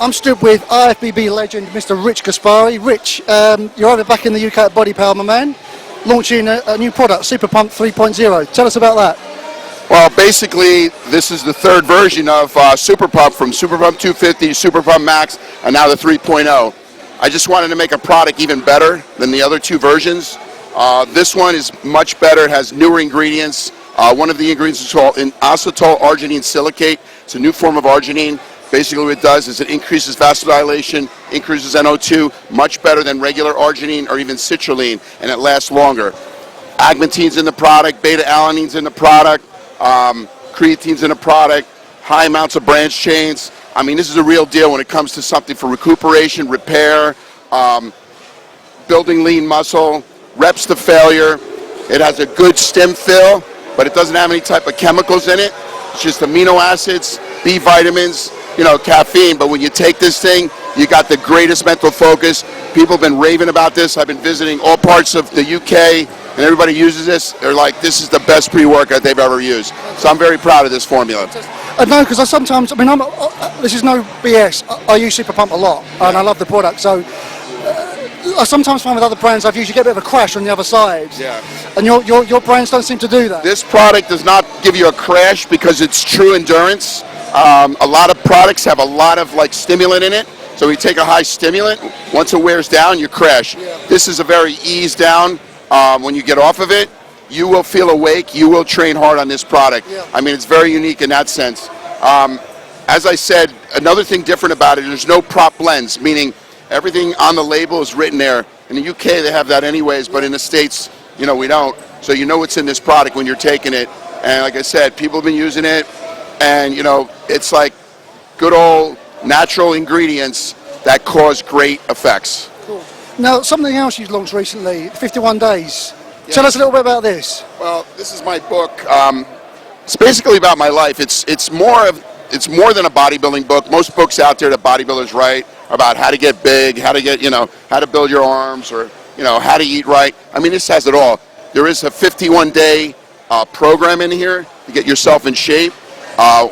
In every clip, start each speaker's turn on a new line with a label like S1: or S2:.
S1: I'm stood with IFBB legend, Mr. Rich Gaspari. Rich, you're over back in the UK at BodyPower, my man, launching a new product, Super Pump 3.0. Tell us about that.
S2: Well, basically, this is the third version of Super Pump, from Super Pump 250, Super Pump Max, and now the 3.0. I just wanted to make a product even better than the other two versions. This one is much better. It has newer ingredients. One of the ingredients is called inositol arginine silicate. It's a new form of arginine. Basically what it does is it increases vasodilation, increases NO2, much better than regular arginine or even citrulline, and it lasts longer. Agmentine's in the product, beta-alanine's in the product, creatine's in the product, high amounts of branch chains. I mean, this is a real deal when it comes to something for recuperation, repair, building lean muscle, reps to failure. It has a good stem fill, but it doesn't have any type of chemicals in it. It's just amino acids, B vitamins, caffeine. But when you take this thing, you got the greatest mental focus. People have been raving about this. I've been visiting all parts of the UK, and everybody uses this. They're like, this is the best pre-workout they've ever used. So I'm very proud of this formula.
S1: No, because this is no BS. I use Super Pump a lot, and I love the product. So I sometimes find with other brands, I've usually get a bit of a crash on the other side.
S2: Yeah.
S1: And your brands don't seem to do that.
S2: This product does not give you a crash because it's true endurance. A lot of products have a lot of stimulant in it. So you take a high stimulant, once it wears down, you crash.
S1: Yeah.
S2: This is a very ease down. When you get off of it, you will feel awake. You will train hard on this product.
S1: Yeah.
S2: I mean, it's very unique in that sense. As I said, another thing different about it, there's no prop blends, meaning everything on the label is written there. In the UK, they have that anyways, but in the States, we don't. So you know what's in this product when you're taking it. And like I said, people have been using it, and it's like good old natural ingredients that cause great effects.
S1: Cool. Now, something else you've launched recently, 51 Days.
S2: Yeah.
S1: Tell us a little bit about this.
S2: Well, this is my book. It's basically about my life. It's more than a bodybuilding book. Most books out there that bodybuilders write are about how to get big, how to get, how to build your arms, or, how to eat right. I mean, this has it all. There is a 51-day program in here to get yourself in shape.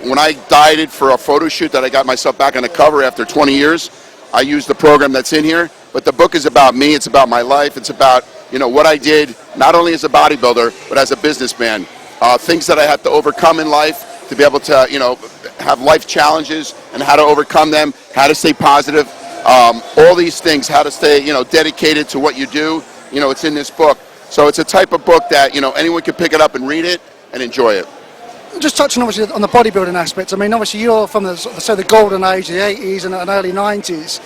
S2: When I dieted for a photo shoot that I got myself back on the cover after 20 years, I used the program that's in here. But the book is about me. It's about my life. It's about, what I did, not only as a bodybuilder, but as a businessman. Things that I had to overcome in life to be able to, have life challenges and how to overcome them, how to stay positive. All these things, how to stay, dedicated to what you do. It's in this book. So it's a type of book that, anyone can pick it up and read it and enjoy it.
S1: Just touching obviously on the bodybuilding aspect, I mean, obviously you're from the golden age, the 80s and early 90s.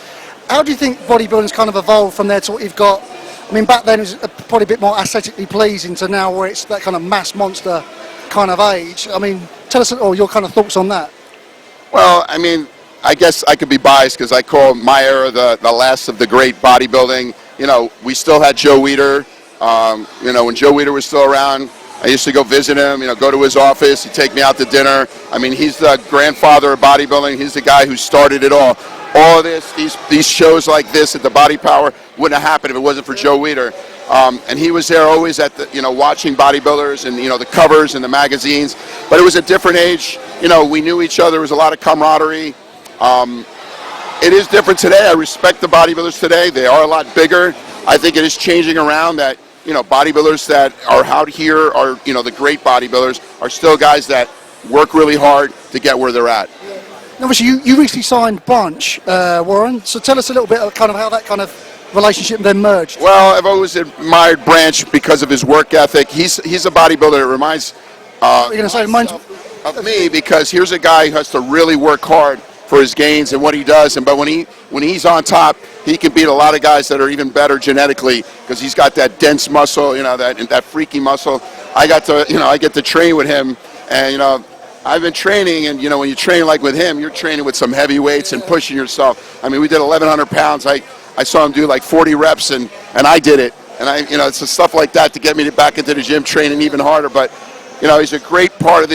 S1: How do you think bodybuilding's kind of evolved from there to what you've got? I mean, back then it was probably a bit more aesthetically pleasing to now where it's that kind of mass monster kind of age. I mean, tell us your kind of thoughts on that. Well,
S2: I mean, I guess I could be biased because I call my era the last of the great bodybuilding. We still had Joe Weider. When Joe Weider was still around, I used to go visit him, go to his office. He'd take me out to dinner. I mean, he's the grandfather of bodybuilding. He's the guy who started it all. All of this, these shows like this at the BodyPower wouldn't have happened if it wasn't for Joe Weider. And he was there always at the, watching bodybuilders and, the covers and the magazines. But it was a different age. We knew each other. There was a lot of camaraderie. It is different today. I respect the bodybuilders today. They are a lot bigger. I think it is changing around that, bodybuilders that are out here are, the great bodybuilders are still guys that work really hard to get where they're at.
S1: Obviously, you recently signed Branch, Warren. So tell us a little bit of kind of how that kind of relationship then merged.
S2: Well, I've always admired Branch because of his work ethic. He's a bodybuilder that reminds of me, because here's a guy who has to really work hard for his gains and what he does. But when he's on top, he can beat a lot of guys that are even better genetically because he's got that dense muscle, that freaky muscle. I get to train with him, and I've been training, and when you train like with him, you're training with some heavy weights and pushing yourself. I mean, we did 1,100 pounds. I saw him do like 40 reps, and I did it. And it's the stuff like that to get me back into the gym training even harder. But he's a great part of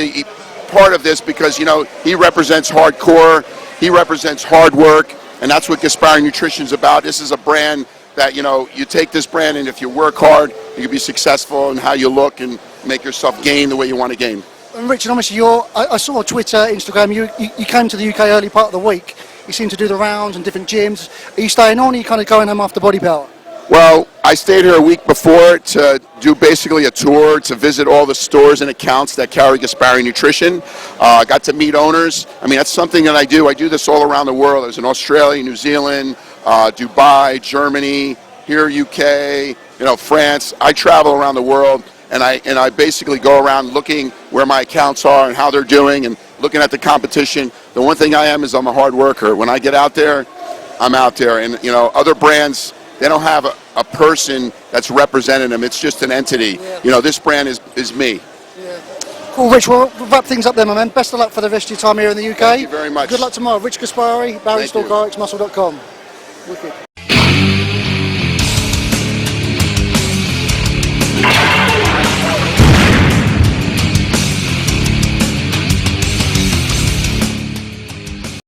S2: this because he represents hardcore, he represents hard work, and that's what Gaspari Nutrition's about. This is a brand that you take this brand, and if you work hard, you can be successful in how you look and make yourself gain the way you want to gain.
S1: And Richard, obviously I saw on Twitter, Instagram, you came to the UK early part of the week. You seem to do the rounds and different gyms. Are you staying on, or are you kind of going home after BodyPower?
S2: Well, I stayed here a week before to do basically a tour to visit all the stores and accounts that carry Gaspari Nutrition. Got to meet owners. I mean, that's something that I do. I do this all around the world. I was in Australia, New Zealand, Dubai, Germany, here, UK, France. I travel around the world, and I basically go around looking where my accounts are and how they're doing, and looking at the competition. The one thing I am is I'm a hard worker. When I get out there, I'm out there, and other brands, they don't have a person that's representing them. It's just an entity.
S1: Yeah.
S2: This brand is me.
S1: Yeah. Cool, Rich. We'll wrap things up there, my man. Best of luck for the rest of your time here in the UK.
S2: Thank you very much.
S1: Good luck tomorrow. Rich Gaspari,
S2: Thank you.
S1: BarryStalkRxMuscle.com. Wicked.